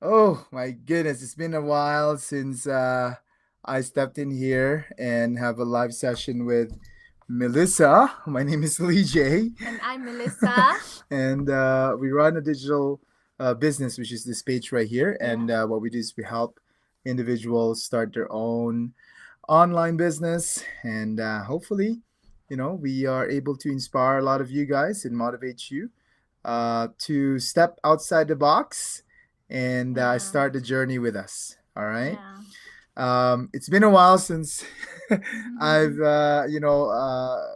Oh my goodness, it's been a while since I stepped in here and have a live session with Melissa. My name is Leejay, And I'm Melissa. and we run a digital business, which is this page right here. And what we do is we help individuals start their own online business, and hopefully, we are able to inspire a lot of you guys and motivate you to step outside the box and Yeah. start the journey with us. All right. Yeah. It's been a while since I've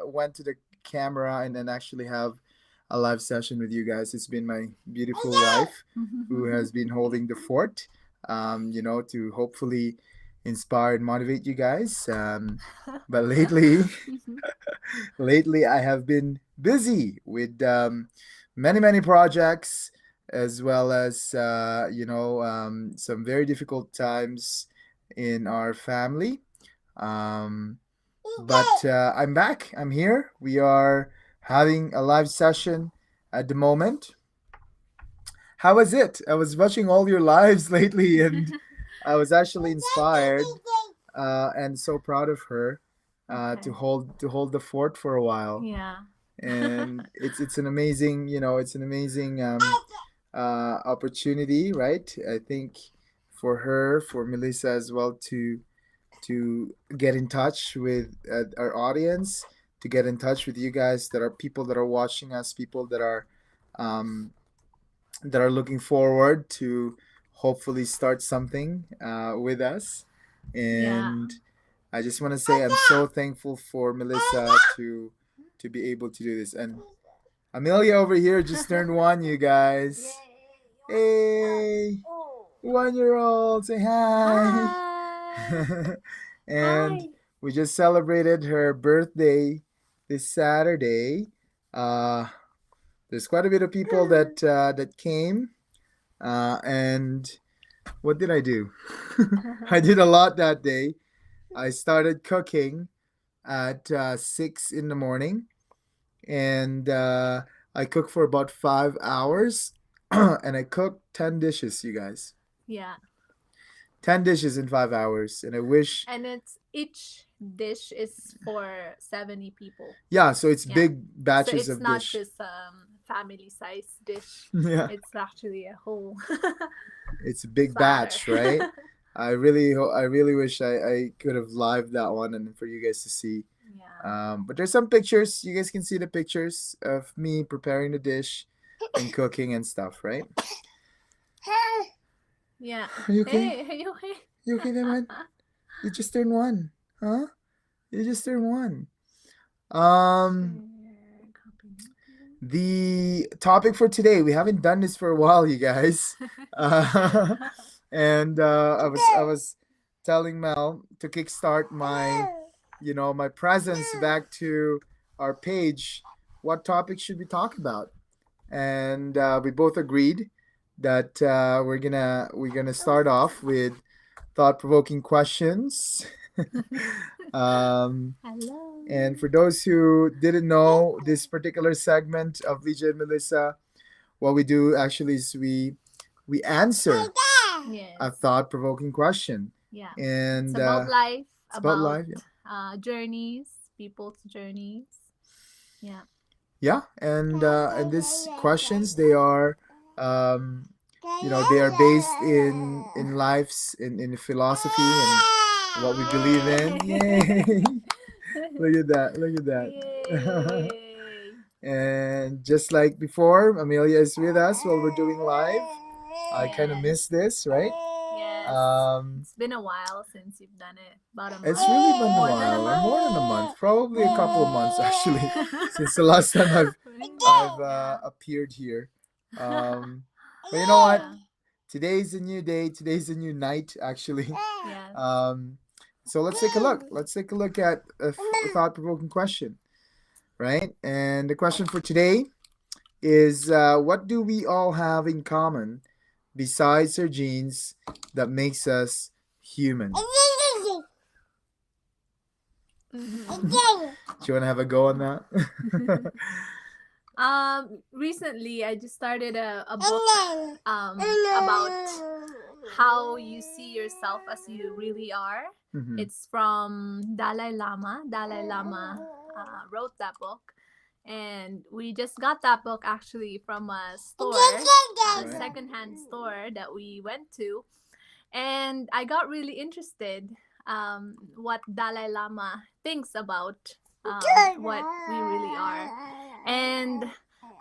went to the camera and then actually have a live session with you guys. It's been my beautiful wife who has been holding the fort. To hopefully inspire and motivate you guys. But lately I have been busy with many projects, as well as some very difficult times in our family. Um, but I'm back. I'm here. We are having a live session at the moment. How was it? I was watching all your lives lately, and I was actually inspired and so proud of her Okay. to hold the fort for a while. Yeah. And it's an amazing, it's an amazing opportunity, right? I think for her, for Melissa as well, to get in touch with our audience, to get in touch with you guys that are people that are watching us, people um, that are looking forward to hopefully start something with us. Yeah. And I just want to say I'm so thankful for Melissa to be able to do this. And Amelia over here just turned one, you guys. Hey, 1 year old, say hi. Hi. And Hi. we just celebrated her birthday this Saturday. Uh, there's quite a bit of people that came. And what did I do? I did a lot that day. I started cooking at 6 in the morning, and I cooked for about 5 hours, and I cooked 10 dishes, you guys. Yeah. 10 dishes in 5 hours, and I wish. And it's each dish is for 70 people. Yeah, so it's Yeah. big So batches it's of not dish. just family size dish. Yeah, It's actually a whole it's a big platter. batch, right? I really wish I could have lived that one and for you guys to see. Yeah. But there's some pictures. You guys can see the pictures of me preparing the dish and cooking and stuff, right? Yeah. Are you okay? Hey, are you okay? You okay, naman? You just turned one, huh? You just turned one. Um, the topic for today. We haven't done this for a while, you guys. Uh, and I was telling Mel to kickstart my presence back to our page. What topic should we talk about? And we both agreed that we're gonna start off with thought-provoking questions. um, Hello. and for those who didn't know this particular segment of Leejay and Melissa, what we do actually is we answer a Yes. thought-provoking question, Yeah. It's and about life, it's about about life. Yeah, journeys, people's journeys. Yeah. yeah, and these questions they are, they are based in life's in philosophy and what we believe in. Yay! Look at that! Look at that! Yay. And just like before, Amelia is with us while we're doing live. I kind of Yes. miss this, right? Yes. Um, It's been a while since you've done it. About a it's month. really been a More than a while, month. more than a month, probably a couple of months actually, since the last time I've Yeah. appeared here. Um, but you know what? Yeah. Today's a new day. Today's a new night, actually. Yes. Um, so let's take a look. Let's take a look at a thought-provoking question, right? And the question for today is, what do we all have in common besides our genes that makes us human? Mhm. Do you want to have a go on that? Recently I just started a book about how you see yourself as you really are. Mm-hmm. It's from Dalai Lama. Dalai Lama wrote that book. And we just got that book actually from a store, a Right. secondhand store that we went to. And I got really interested what Dalai Lama thinks about what we really are. And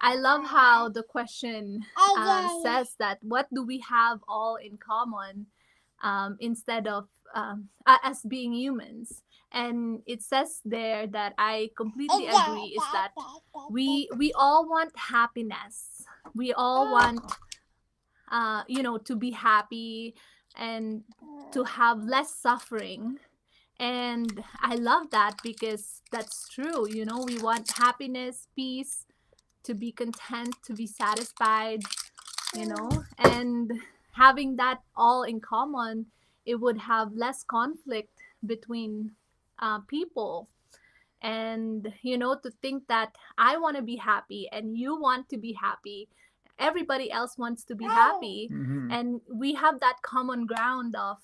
I love how the question says that what do we have all in common instead of as being humans. And it says there that I completely agree is that we all want happiness. We all want to be happy and to have less suffering. And I love that because that's true. We want happiness, peace, to be content, to be satisfied, and having that all in common, it would have less conflict between people. And to think that I want to be happy and you want to be happy, everybody else wants to be happy, Mm-hmm. and we have that common ground of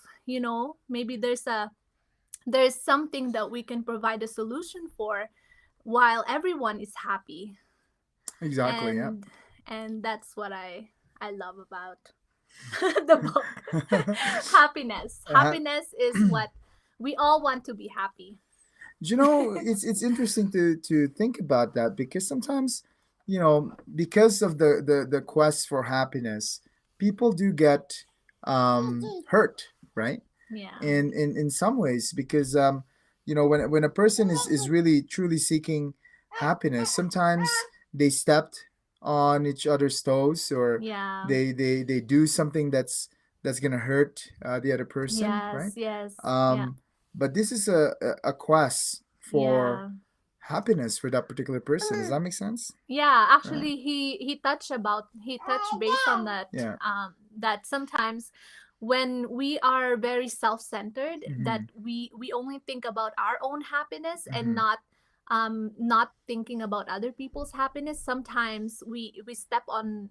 maybe there's something that we can provide a solution for while everyone is happy. Exactly. Yeah. And that's what I love about the book. Uh, Happiness is what we all want to be happy. it's interesting to think about that because sometimes, because of the quest for happiness, people do get hurt, right? Yeah. In some ways, because when a person is really truly seeking happiness, sometimes they stepped on each other's toes, or Yeah. they do something that's gonna hurt the other person, Yes, right? yes. Yeah. um but this is a quest for Yeah. happiness for that particular person. Does that make sense? Yeah, Right. actually he touched based on that, Yeah. that sometimes when we are very self-centered, that Mm-hmm. we only think about our own happiness and Mm-hmm. not thinking about other people's happiness. Sometimes we step on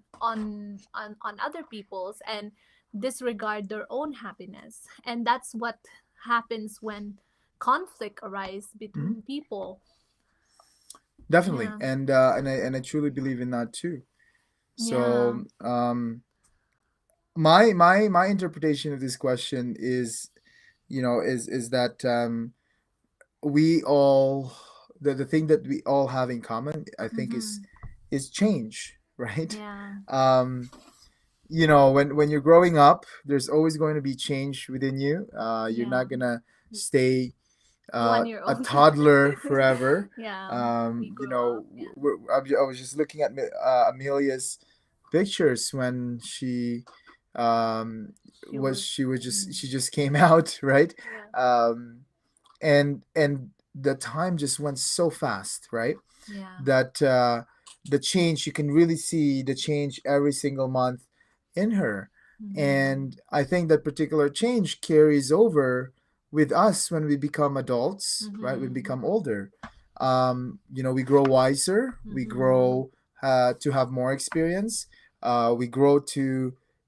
other people's and disregard their own happiness, and that's what happens when conflict arises Mm-hmm. between people. Definitely. Yeah. And I truly believe in that too. Yeah. So my interpretation of this question is, is that we all, the thing that we all have in common, I think, is Mm-hmm. change, right? Yeah. um when you're growing up, there's always going to be change within you. You're Yeah. not gonna stay 1 year a old. toddler forever. Yeah. We grew up. Yeah. I was just looking at Amelia's pictures when She was. she just came out, right? Yeah. um, and the time just went so fast, right? Yeah. That the change, you can really see the change every single month in her. Mm-hmm. And I think that particular change carries over with us when we become adults, right? We Mm-hmm. become older. We grow wiser, we Mm-hmm. grow to have more experience, we grow to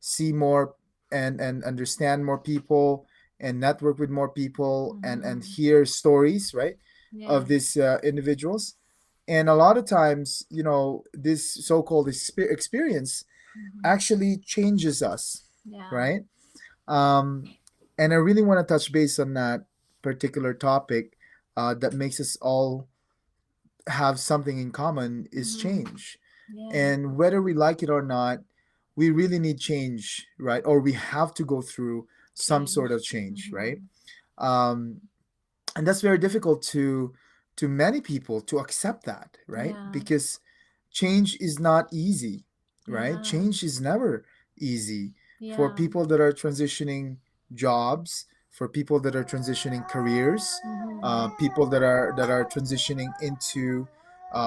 see more and understand more people, and network with more people, and Mm-hmm. hear stories, right, of Yes. these individuals. And a lot of times, this so-called experience Mm-hmm. actually changes us, Yeah. right? um, and I really want to touch base on that particular topic, that makes us all have something in common, is Mm-hmm. change. Yes. And whether we like it or not, we really need change, right? Or we have to go through some sort Change. of change, right? Mm-hmm. um, and that's very difficult to many people to accept that, right? Yeah. Because change is not easy, right? Yeah. Change is never easy for Yeah. people that are transitioning jobs, for people that are transitioning careers, Mm-hmm. people that are transitioning into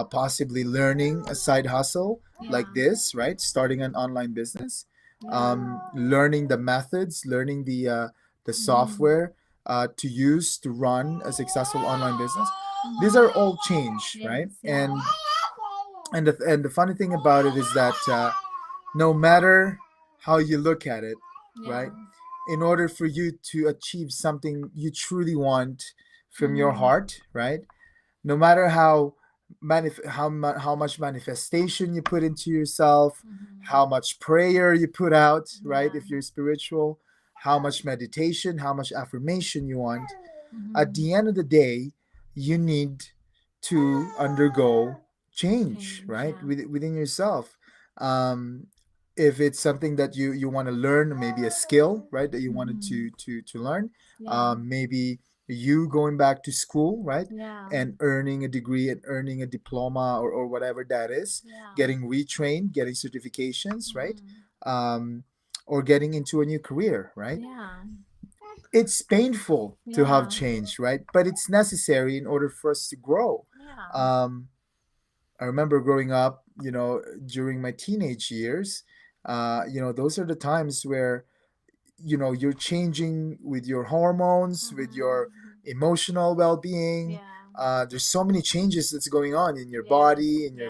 possibly learning a side hustle Yeah. like this, right? Starting an online business, Yeah. learning the methods, learning the Mm-hmm. software to use to run a successful online business. These are Mm-hmm. all change, Yes. right? Yeah. And the funny thing about it is that no matter how you look at it, Yeah. right? in order for you to achieve something you truly want from your Mm-hmm. heart, right? No matter how how much manifestation you put into yourself, Mm-hmm. how much prayer you put out, right? Yeah. If you're spiritual, how much meditation, how much affirmation you want, at Mm-hmm. the end of the day, you need to undergo change, Change. right? Yeah. Within yourself. Um, if it's something that you want to learn, maybe a skill, right, that you wanted Mm-hmm. to learn, Yeah. maybe you going back to school, right, Yeah. and earning a degree and earning a diploma, or whatever that is, Yeah. getting retrained, getting certifications, right, Mm-hmm. um, or getting into a new career, right? Yeah. It's painful to have Yeah. change, right? But it's necessary in order for us to grow. Yeah. Um, I remember growing up, during my teenage years, those are the times where, you're changing with your hormones, with your Mm-hmm. emotional well-being. Yeah. There's so many changes that's going on in your Yes. body, Yeah.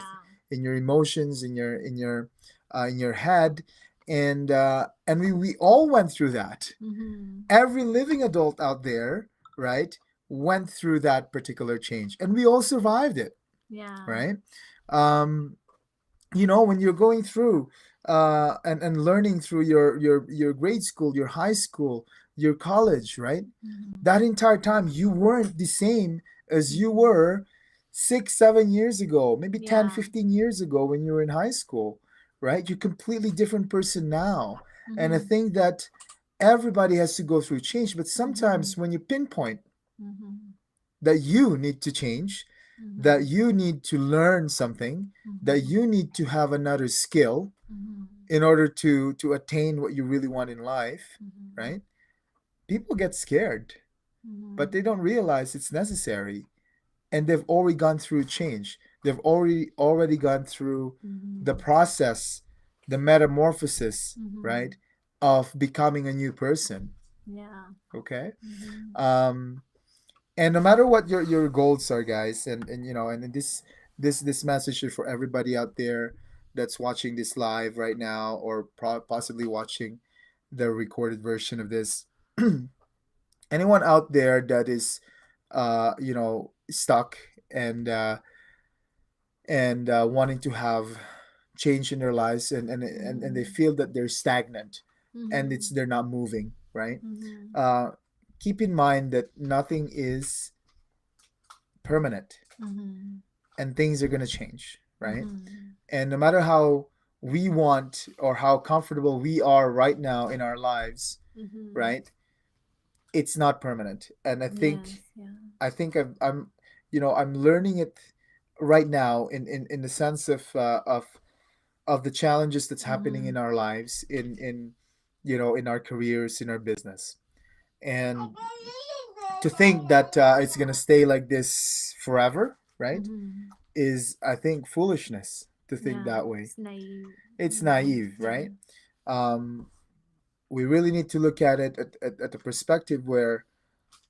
in your emotions, in your head, and we all went through that. Mm-hmm. Every living adult out there, right, went through that particular change, and we all survived it, Yeah. right? um when you're going through and learning through your grade school, your high school, your college, right, Mm-hmm. that entire time you weren't the same as you Mm-hmm. were 6 7 years ago, maybe 10 Yeah. 15 years ago when you were in high school, right? You're a completely different person now. And I Mm-hmm. think that everybody has to go through change, but Mm-hmm. sometimes when you pinpoint Mm-hmm. that you need to change, Mm-hmm. that you need to learn something, that Mm-hmm. you need to have another skill Mm-hmm. in order to attain what you really want in life, Mm-hmm. right? People get scared, but they Mm-hmm. don't realize it's necessary, and they've already gone through change. They've already gone through the Mm-hmm. process, the metamorphosis, Mm-hmm. right, of becoming a new person. Yeah. Okay. Mm-hmm. um and no matter what your goals are, guys, and this message is for everybody out there that's watching this live right now, or possibly watching the recorded version of this. Anyone out there that is stuck and wanting to have change in their lives, and they Mm-hmm. feel that they're stagnant, and Mm-hmm. they're not moving, right? Mm-hmm. uh, Keep in mind that nothing is permanent, Mm-hmm. and things are going to change, right? Mm-hmm. And no matter how we want or how comfortable we are right now in our lives, Mm-hmm. right, it's not permanent. And Yes. Yeah. I think I'm learning it right now, in the sense of the challenges that's happening Mm-hmm. in our lives, in in our careers, in our business. And to think that it's gonna stay like this forever, right, Mm-hmm. is, I think, foolishness to think Yeah. that way. It's naive. It's Mm-hmm. naive, Yeah. right? um, we really need to look at it at the perspective where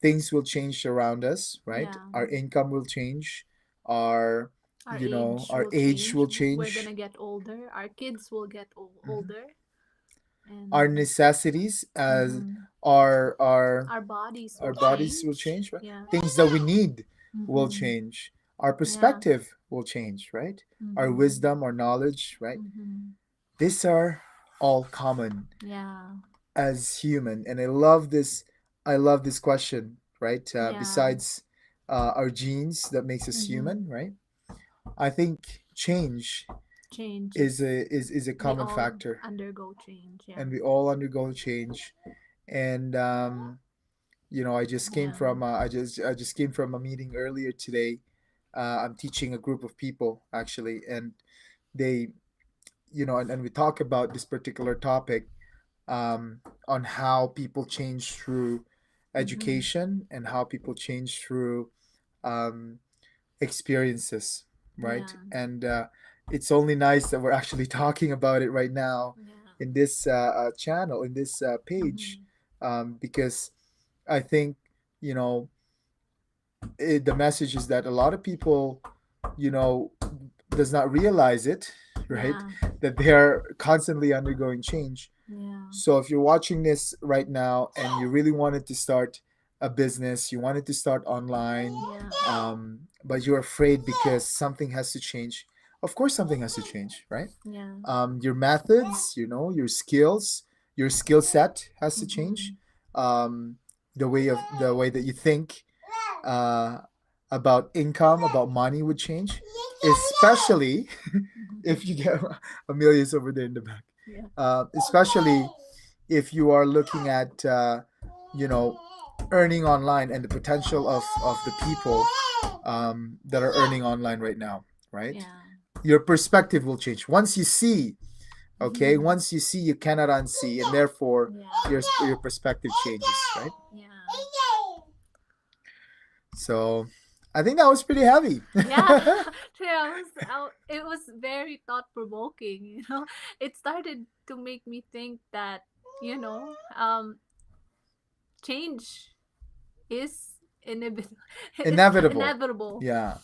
things will change around us, right? Yeah. Our income will change, our Our age our will age change. will We're change, gonna get older. Our kids will get mhm. older, Our and necessities, as mm-hmm. our our Our bodies our will bodies will change. change, right? Yeah. Things that we need will Mm-hmm. change. Our Yeah. perspective will change, right? Our Mm-hmm. wisdom, our knowledge, right? Mm-hmm. These are all common Yeah. as human, and I love this question, right? Yeah. Besides our genes that makes us Mm-hmm. human, right? I think change is Changes. a We common all factor, undergo change. Yeah. and we all undergo change. And I just came Yeah. from I just came from a meeting earlier today. I'm teaching a group of people, actually, and they and we talk about this particular topic, on how people change through Mm-hmm. education, and how people change through um, experiences, right? Yeah. And it's only nice that we're actually talking about it right now Yeah. in this channel, in this page, Mm-hmm. because I think you know the message is that a lot of people, you know, does not realize it, right? Yeah. That they are constantly undergoing change. Yeah. So if you're watching this right now and you really wanted to start a business, you wanted to start online, Yeah. but you're afraid because something has to change. Of course, something has to change, right? Yeah. Your methods, your skills, your skill set has to change. Mm-hmm. Um, the way that you think uh, about income, about money would change, especially Mm-hmm. if you get Amelia's over there in the back. Yeah. Especially if you are looking at you know earning online and the potential of the people that are earning online right now, right? Yeah. Your perspective will change once you see. Okay, Mm-hmm. once you see, you cannot unsee, and therefore Yeah. your perspective changes, right? Yeah. So I think that was pretty heavy. Yeah. True. It was very thought provoking, It started to make me think that, you know, change is inevitable. It's Inevitable. inevitable, Yeah.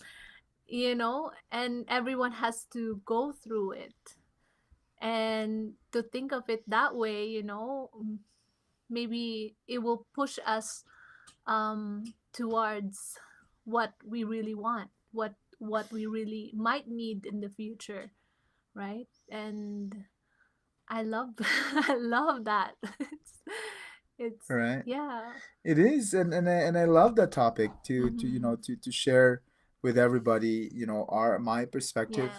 and everyone has to go through it. And to think of it that way, maybe it will push us towards what we really want, what we really might need in the future, right? And I love I love that. It's Right. yeah. It is, and I love that topic to Mm-hmm. to share with everybody, our my perspective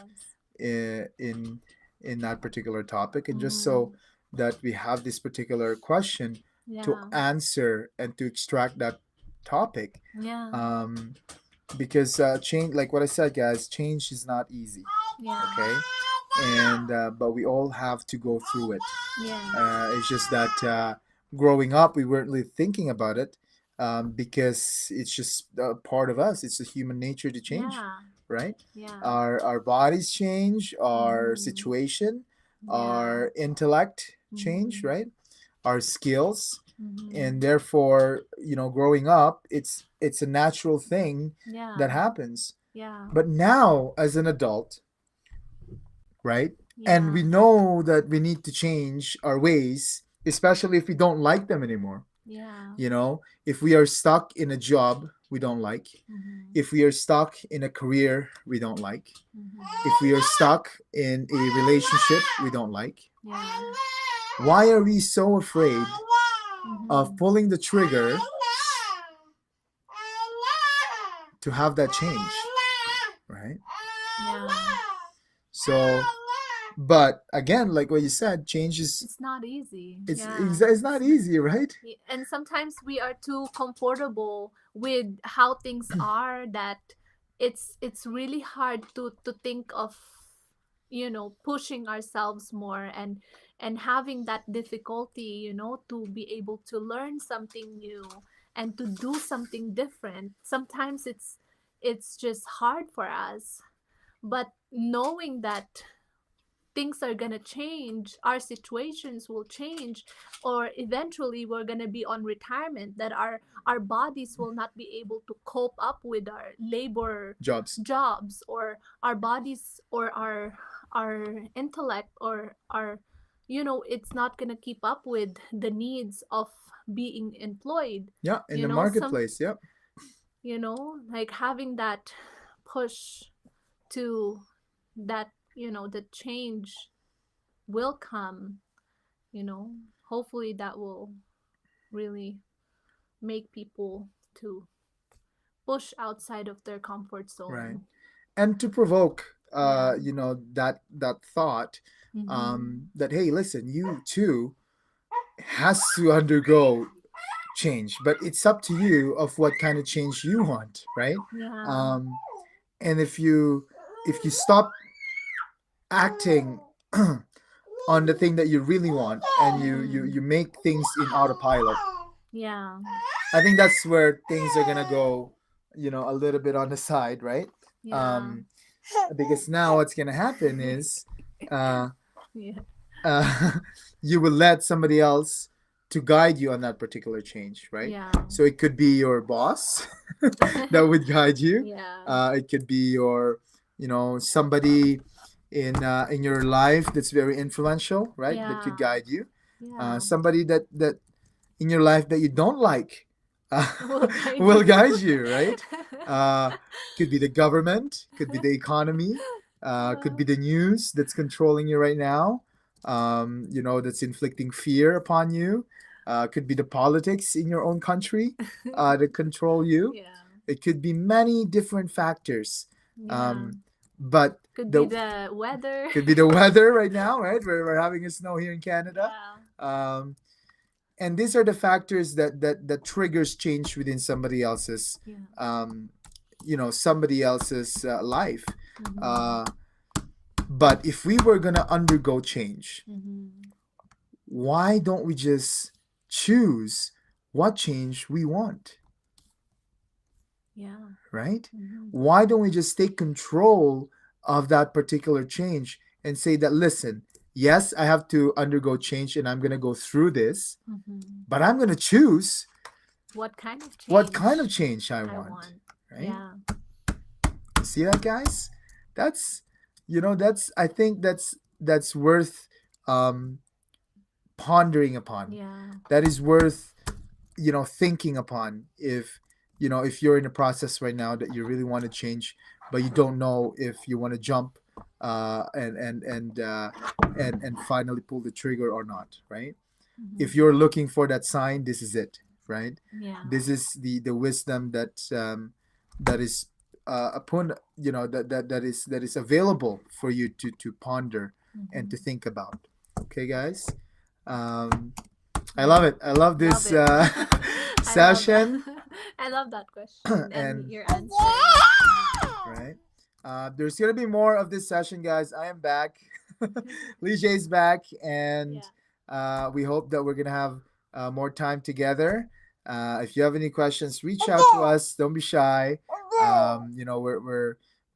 Yes. in that particular topic, and just Mm-hmm. so that we have this particular question to Yeah. answer and to extract that topic. Yeah. Um, because change, like what I said, guys, change is not easy. Yeah. Okay, and but we all have to go through it. Yes. It's just that growing up, we weren't really thinking about it because it's just part of us. It's a human nature to change, Yeah. right? Yeah. Our bodies change, our Mm-hmm. situation, Yeah. our intellect change, Mm-hmm. right? Our skills, Mm-hmm. and therefore, growing up, it's a natural thing that Yeah. happens. Yeah. But now, as an adult, right? And Yeah. we know that we need to change our ways, especially if we don't like them anymore. Yeah. If we are stuck in a job we don't like, Mm-hmm. if we are stuck in a career we don't like, Mm-hmm. if we are stuck in a relationship we don't like, Yeah. why are we so afraid Mm-hmm. of pulling the trigger to have that change, right? Yeah. So, but again, like what you said, change is It's not easy. it's not easy, right? And sometimes we are too comfortable with how things are that it's really hard to think of, pushing ourselves more, and having that difficulty, to be able to learn something new and to do something different. Sometimes it's just hard for us, but knowing that things are gonna change, our situations will change, or eventually we're gonna be on retirement, that our bodies will not be able to cope up with our labor Jobs. jobs, or our bodies, or our intellect, or our, it's not gonna keep up with the needs of being employed. Yeah, in the Some, marketplace. Yep. like having that push to that, the change will come, you know hopefully that will really make people to push outside of their comfort Right. zone. And to provoke Yeah. that thought, Mm-hmm. that hey, listen, you too has to undergo change, but it's up to you of what kind of change you want, right? Yeah. um and if you stop acting on the thing that you really want, and Mm-hmm. you make things in autopilot, Yeah. I think that's where things are gonna go, a little bit on the side, right? Yeah. um because now what's gonna happen is uh Yeah. uh, you will let somebody else to guide you on that particular change, right? Yeah. So it could be your boss that would guide you. Yeah. It could be your, somebody in your life that's very influential, right? That Yeah. could guide you. Yeah. Somebody that in your life that you don't like uh, Will guide will you. guide you, right? Uh, could be the government, could be the economy, could be the news that's controlling you right now, that's inflicting fear upon you. Could be the politics in your own country that control you. Yeah. It could be many different factors. Yeah. Um, but Could be the the weather. could be the weather right now, right? We're having a snow here in Canada. Yeah. Um, and these are the factors that triggers change within somebody else's Yeah. um, somebody else's life. Mm-hmm. uh, but if we were gonna undergo change, Mm-hmm. why don't we just choose what change we want, Yeah. right? Mm-hmm. Why don't we just take control of that particular change and say that, listen, yes, I have to undergo change and I'm gonna go through this, Mm-hmm. but I'm gonna choose What kind of what kind of change change I I want, want? right? Yeah. You see that, guys? That's that's I think that's worth um, pondering upon. Yeah. That is worth thinking upon. If you're in a process right now that you really want to change, but you don't know if you want to jump and finally pull the trigger or not, right? If Mm-hmm. you're looking for that sign, this is it, right? Yeah. This is the wisdom that is upon that is available for you to ponder and to Mm-hmm. think about. Okay, guys. um, I love Yeah. it. I love Love this it. I love that. session. I love that question and And your answer. right, there's gonna be more of this session, guys. I am back. Leejay's back, and Yeah. we hope that we're gonna have more time together. If you have any questions, reach out to us. Don't be shy.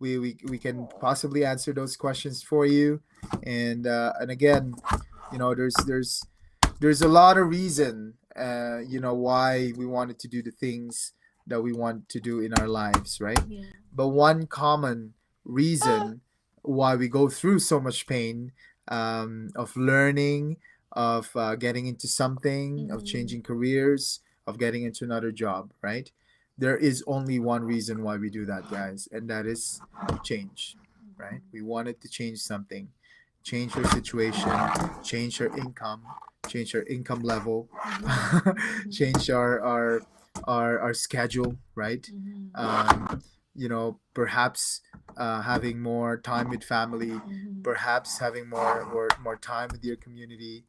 We can possibly answer those questions for you. And again, there's a lot of reason why we wanted to do the things that we want to do in our lives, right? Yeah. But one common reason why we go through so much pain, of learning, of getting into something, of Mm-hmm. changing careers, of getting into another job, right? There is only one reason why we do that, guys, and that is change, right? We wanted to change something, change our situation, change our income, change our income level, Mm-hmm. Mm-hmm. change our schedule, right? Mm-hmm. Perhaps having more time with family, Mm-hmm. perhaps having more time with your community,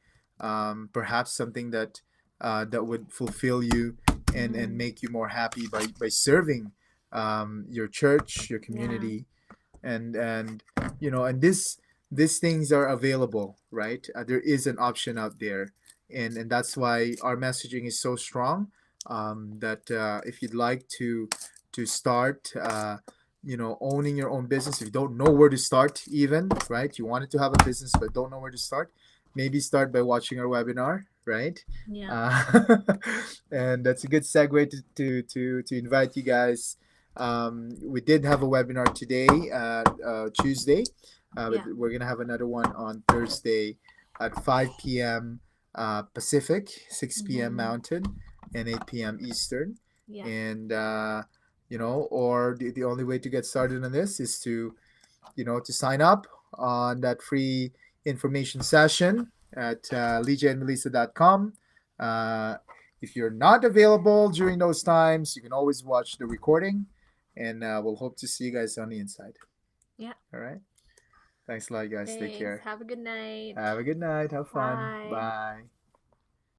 perhaps something that would fulfill you and Mm-hmm. make you more happy by serving your church, your Yeah. community, and these things are available, right? There is an option out there, and that's why our messaging is so strong. That if you'd like to start, owning your own business, if you don't know where to start, even, right? You wanted to have a business but don't know where to start, maybe start by watching our webinar, right? Yeah. uh, and that's a good segue to invite you guys. We did have a webinar today, Tuesday, but Yeah. we're gonna have another one on Thursday at 5 p.m. Pacific, 6 p.m. Mm-hmm. Mountain, and 8 p.m. Eastern. Yeah. And or the only way to get started on this is to sign up on that free information session at leejayandmelissa.com. Uh, if you're not available during those times, you can always watch the recording, and we'll hope to see you guys on the inside. Yeah. All right. Thanks a lot, guys. Take Thanks. care. Have a good night. Have a good night. Have fun. Bye. Bye.